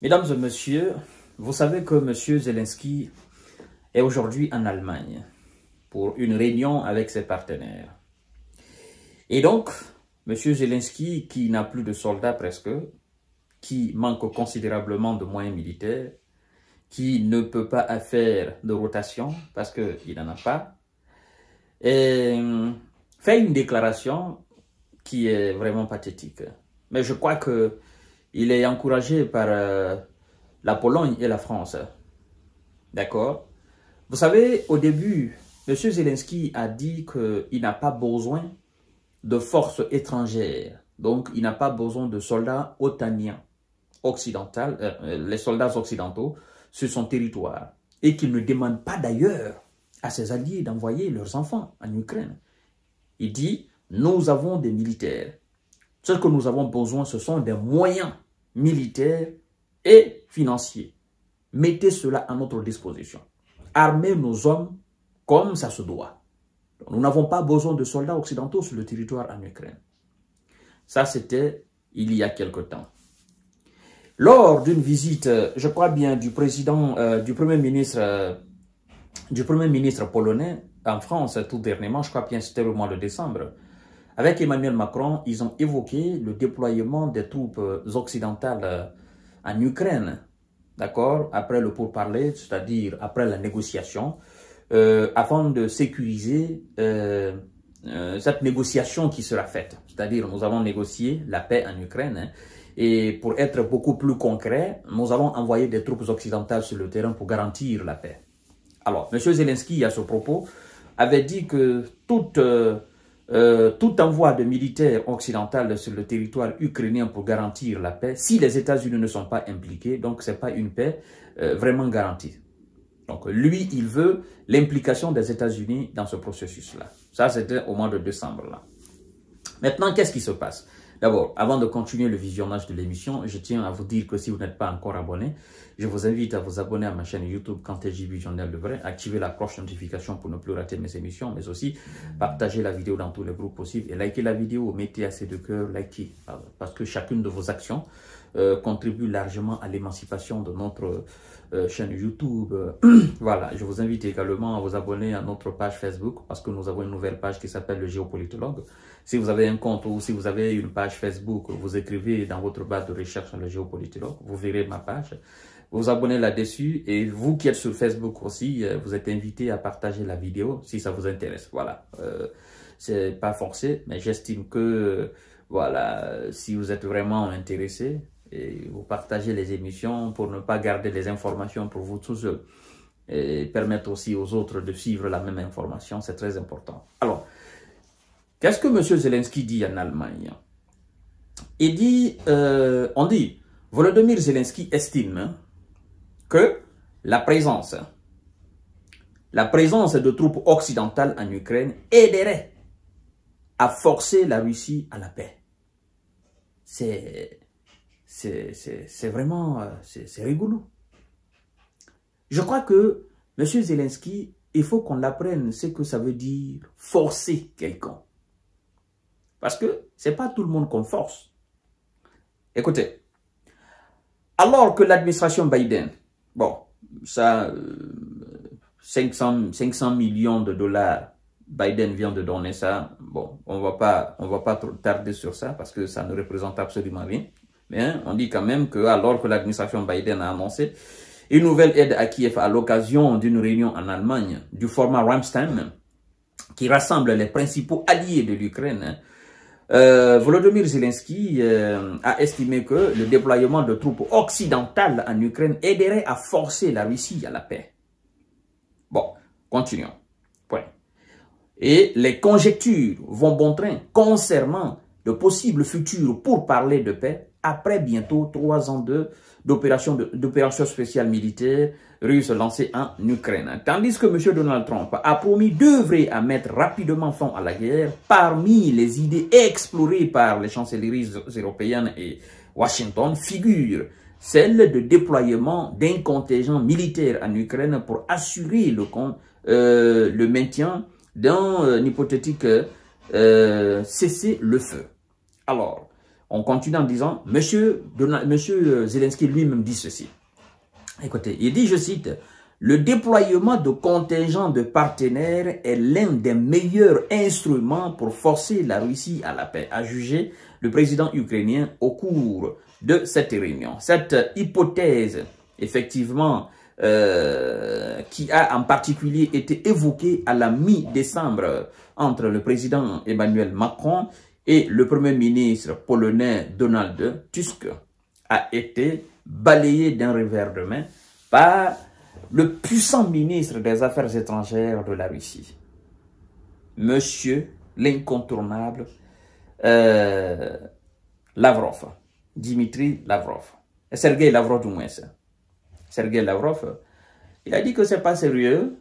Mesdames et messieurs, vous savez que M. Zelensky est aujourd'hui en Allemagne pour une réunion avec ses partenaires. Et donc, M. Zelensky, qui n'a plus de soldats presque, qui manque considérablement de moyens militaires, qui ne peut pas faire de rotation parce qu'il n'en a pas, et fait une déclaration qui est vraiment pathétique. Mais je crois qu'il est encouragé par la Pologne et la France. D'accord? Vous savez, au début, M. Zelensky a dit qu'il n'a pas besoin de forces étrangères. Donc, il n'a pas besoin de soldats otaniens, les soldats occidentaux, sur son territoire. Et qu'il ne demande pas d'ailleurs à ses alliés d'envoyer leurs enfants en Ukraine. Il dit, nous avons des militaires. Ce que nous avons besoin, ce sont des moyens militaires et financiers. Mettez cela à notre disposition. Armez nos hommes comme ça se doit. Nous n'avons pas besoin de soldats occidentaux sur le territoire en Ukraine. Ça, c'était il y a quelque temps. Lors d'une visite, je crois bien, du Premier ministre polonais en France, tout dernièrement, je crois bien c'était le mois de décembre, avec Emmanuel Macron, ils ont évoqué le déploiement des troupes occidentales en Ukraine, d'accord, après le pourparler, c'est-à-dire après la négociation, afin de sécuriser cette négociation qui sera faite. C'est-à-dire, nous avons négocié la paix en Ukraine, hein, et pour être beaucoup plus concret, nous avons envoyé des troupes occidentales sur le terrain pour garantir la paix. Alors, M. Zelensky, à ce propos, avait dit que tout envoi de militaires occidentaux sur le territoire ukrainien pour garantir la paix, si les États-Unis ne sont pas impliqués, donc ce n'est pas une paix vraiment garantie. Donc lui, il veut l'implication des États-Unis dans ce processus-là. Ça, c'était au mois de décembre. Là. Maintenant, qu'est-ce qui se passe? D'abord, avant de continuer le visionnage de l'émission, je tiens à vous dire que si vous n'êtes pas encore abonné, je vous invite à vous abonner à ma chaîne YouTube Kanteji Visionnaire de Vrai, activer la cloche de notification pour ne plus rater mes émissions, mais aussi partager la vidéo dans tous les groupes possibles et likez la vidéo, mettez assez de cœur, likez, parce que chacune de vos actions contribue largement à l'émancipation de notre chaîne YouTube. Voilà, je vous invite également à vous abonner à notre page Facebook parce que nous avons une nouvelle page qui s'appelle le Géopolitologue. Si vous avez un compte ou si vous avez une page Facebook, vous écrivez dans votre barre de recherche le Géopolitologue, vous verrez ma page. Vous vous abonnez là-dessus et vous qui êtes sur Facebook aussi, vous êtes invité à partager la vidéo si ça vous intéresse. Voilà, c'est pas forcé, mais j'estime que voilà, si vous êtes vraiment intéressé, et vous partagez les émissions pour ne pas garder les informations pour vous tout seul et permettre aussi aux autres de suivre la même information, c'est très important. Alors, qu'est-ce que M. Zelensky dit en Allemagne? Il dit, on dit, Volodymyr Zelensky estime que la présence de troupes occidentales en Ukraine aiderait à forcer la Russie à la paix. C'est vraiment, c'est rigolo. Je crois que M. Zelensky, il faut qu'on apprenne ce que ça veut dire forcer quelqu'un. Parce que ce n'est pas tout le monde qu'on force. Écoutez, alors que l'administration Biden, bon, ça, 500 millions de dollars, Biden vient de donner ça, bon, on va pas trop tarder sur ça parce que ça ne représente absolument rien. Mais on dit quand même que alors que l'administration Biden a annoncé une nouvelle aide à Kiev à l'occasion d'une réunion en Allemagne du format Ramstein qui rassemble les principaux alliés de l'Ukraine, Volodymyr Zelensky a estimé que le déploiement de troupes occidentales en Ukraine aiderait à forcer la Russie à la paix. Bon, continuons. Point. Et les conjectures vont bon train concernant de possibles futurs pour parler de paix après bientôt 3 ans d'opérations spéciales militaires russes lancées en Ukraine. Tandis que M. Donald Trump a promis d'œuvrer à mettre rapidement fin à la guerre, parmi les idées explorées par les chancelleries européennes et Washington figure celle de déploiement d'un contingent militaire en Ukraine pour assurer le maintien d'un hypothétique cessez-le-feu. Alors, On continue en disant, Monsieur Zelensky lui-même dit ceci. Écoutez, il dit, je cite, « Le déploiement de contingents de partenaires est l'un des meilleurs instruments pour forcer la Russie à la paix », a jugé le président ukrainien au cours de cette réunion. Cette hypothèse, effectivement, qui a en particulier été évoquée à la mi-décembre entre le président Emmanuel Macron et le premier ministre polonais Donald Tusk, a été balayée d'un revers de main par le puissant ministre des Affaires étrangères de la Russie, monsieur l'incontournable Lavrov, Dimitri Lavrov, Sergei Lavrov du moins. Sergei Lavrov, il a dit que c'est pas sérieux,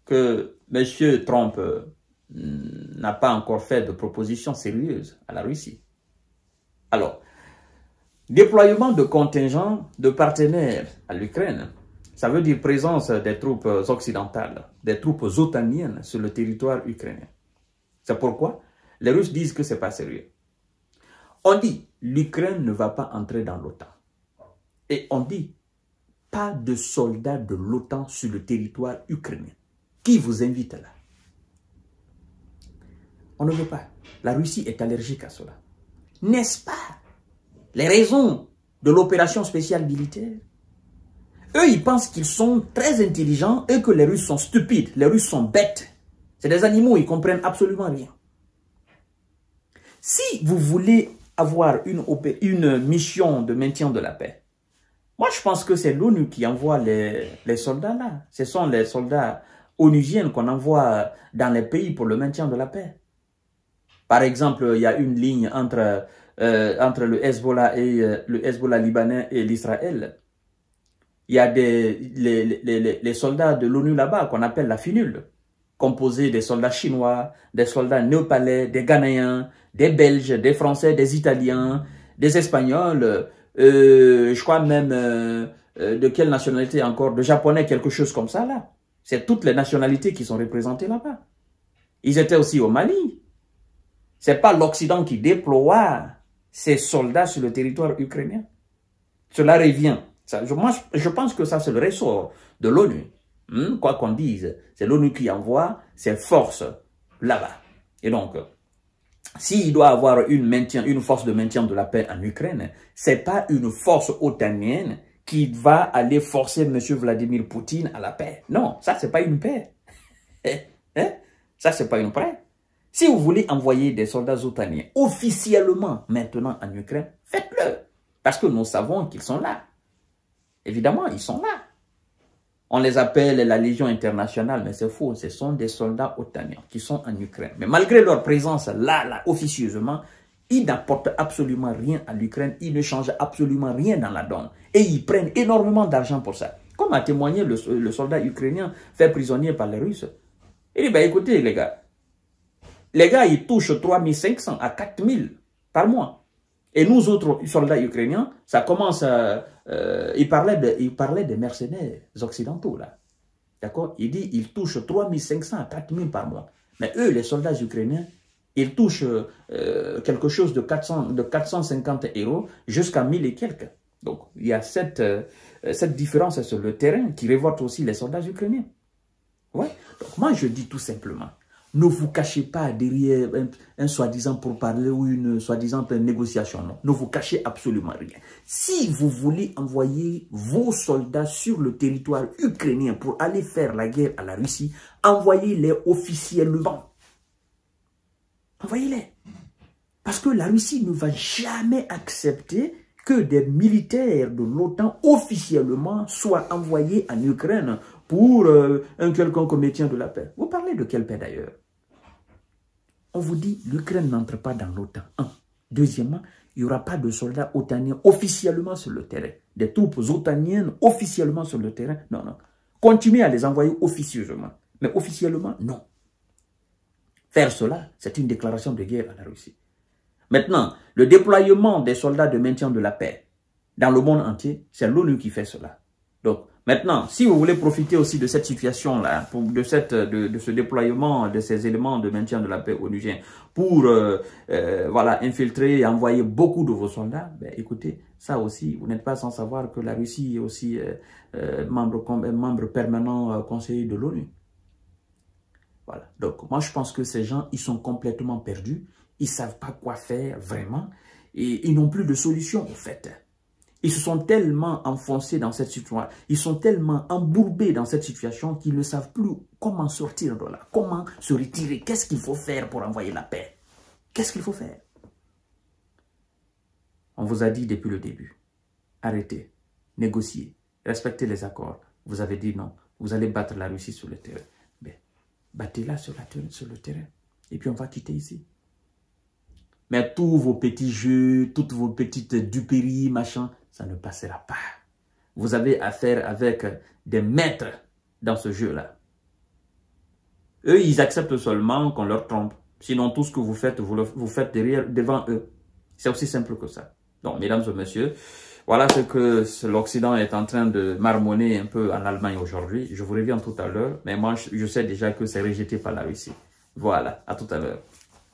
que monsieur Trump n'a pas encore fait de propositions sérieuses à la Russie. Alors, déploiement de contingents de partenaires à l'Ukraine, ça veut dire présence des troupes occidentales, des troupes otaniennes sur le territoire ukrainien. C'est pourquoi les Russes disent que ce n'est pas sérieux. On dit l'Ukraine ne va pas entrer dans l'OTAN. Et on dit pas de soldats de l'OTAN sur le territoire ukrainien. Qui vous invite là? On ne veut pas. La Russie est allergique à cela. N'est-ce pas les raisons de l'opération spéciale militaire? Eux, ils pensent qu'ils sont très intelligents et que les Russes sont stupides. Les Russes sont bêtes. C'est des animaux, ils ne comprennent absolument rien. Si vous voulez avoir une mission de maintien de la paix, moi je pense que c'est l'ONU qui envoie les soldats là. Ce sont les soldats onusiens qu'on envoie dans les pays pour le maintien de la paix. Par exemple, il y a une ligne entre le Hezbollah et le Hezbollah libanais et l'Israël. Il y a les soldats de l'ONU là-bas qu'on appelle la FINUL, composés des soldats chinois, des soldats népalais, des Ghanéens, des Belges, des Français, des Italiens, des Espagnols, je crois même de quelle nationalité encore, de Japonais, quelque chose comme ça là. C'est toutes les nationalités qui sont représentées là-bas. Ils étaient aussi au Mali. C'est pas l'Occident qui déploie ses soldats sur le territoire ukrainien. Cela revient. Je pense que ça, c'est le ressort de l'ONU. Quoi qu'on dise, c'est l'ONU qui envoie ses forces là-bas. Et donc, s'il doit avoir une force de maintien de la paix en Ukraine, c'est pas une force otanienne qui va aller forcer M. Vladimir Poutine à la paix. Non, ça, c'est pas une paix. Ça, c'est pas une paix. Si vous voulez envoyer des soldats otaniens officiellement maintenant en Ukraine, faites-le. Parce que nous savons qu'ils sont là. Évidemment, ils sont là. On les appelle la Légion internationale, mais c'est faux. Ce sont des soldats otaniens qui sont en Ukraine. Mais malgré leur présence là, officieusement, ils n'apportent absolument rien à l'Ukraine. Ils ne changent absolument rien dans la donne. Et ils prennent énormément d'argent pour ça. Comme a témoigné le soldat ukrainien fait prisonnier par les Russes. Il dit, ben écoutez les gars, ils touchent 3500 à 4000 par mois. Et nous autres soldats ukrainiens, ça commence à... il parlait des mercenaires occidentaux là. D'accord? Il dit ils touchent 3500 à 4000 par mois. Mais eux, les soldats ukrainiens, ils touchent quelque chose de 450 € jusqu'à 1000 et quelques. Donc, il y a cette différence sur le terrain qui révolte aussi les soldats ukrainiens. Ouais. Donc, moi, je dis tout simplement, ne vous cachez pas derrière un soi-disant pourparler ou une soi-disant négociation. Non. Ne vous cachez absolument rien. Si vous voulez envoyer vos soldats sur le territoire ukrainien pour aller faire la guerre à la Russie, envoyez-les officiellement. Envoyez-les. Parce que la Russie ne va jamais accepter que des militaires de l'OTAN officiellement soient envoyés en Ukraine pour un quelconque maintien de la paix. Vous parlez de quelle paix d'ailleurs? On vous dit l'Ukraine n'entre pas dans l'OTAN. Deuxièmement, il n'y aura pas de soldats otaniens officiellement sur le terrain. Des troupes otaniennes officiellement sur le terrain. Non, non. Continuez à les envoyer officieusement. Mais officiellement, non. Faire cela, c'est une déclaration de guerre à la Russie. Maintenant, le déploiement des soldats de maintien de la paix dans le monde entier, c'est l'ONU qui fait cela. Donc, maintenant, si vous voulez profiter aussi de cette situation-là, de ce déploiement de ces éléments de maintien de la paix onusien pour voilà, infiltrer et envoyer beaucoup de vos soldats, ben, écoutez, ça aussi, vous n'êtes pas sans savoir que la Russie est aussi membre permanent conseiller de l'ONU. Voilà. Donc, moi, je pense que ces gens, ils sont complètement perdus. Ils ne savent pas quoi faire vraiment. Et ils n'ont plus de solution, en fait. Ils se sont tellement enfoncés dans cette situation, ils sont tellement embourbés dans cette situation qu'ils ne savent plus comment sortir de là, comment se retirer, qu'est-ce qu'il faut faire pour envoyer la paix. Qu'est-ce qu'il faut faire? On vous a dit depuis le début, arrêtez, négociez, respectez les accords. Vous avez dit non, vous allez battre la Russie sur le terrain. Mais battez-la sur le terrain et puis on va quitter ici. Mais tous vos petits jeux, toutes vos petites duperies, machin, ça ne passera pas. Vous avez affaire avec des maîtres dans ce jeu-là. Eux, ils acceptent seulement qu'on leur trompe. Sinon, tout ce que vous faites, vous faites devant eux. C'est aussi simple que ça. Donc, mesdames et messieurs, voilà ce que l'Occident est en train de marmonner un peu en Allemagne aujourd'hui. Je vous reviens tout à l'heure, mais moi, je sais déjà que c'est rejeté par la Russie. Voilà, à tout à l'heure.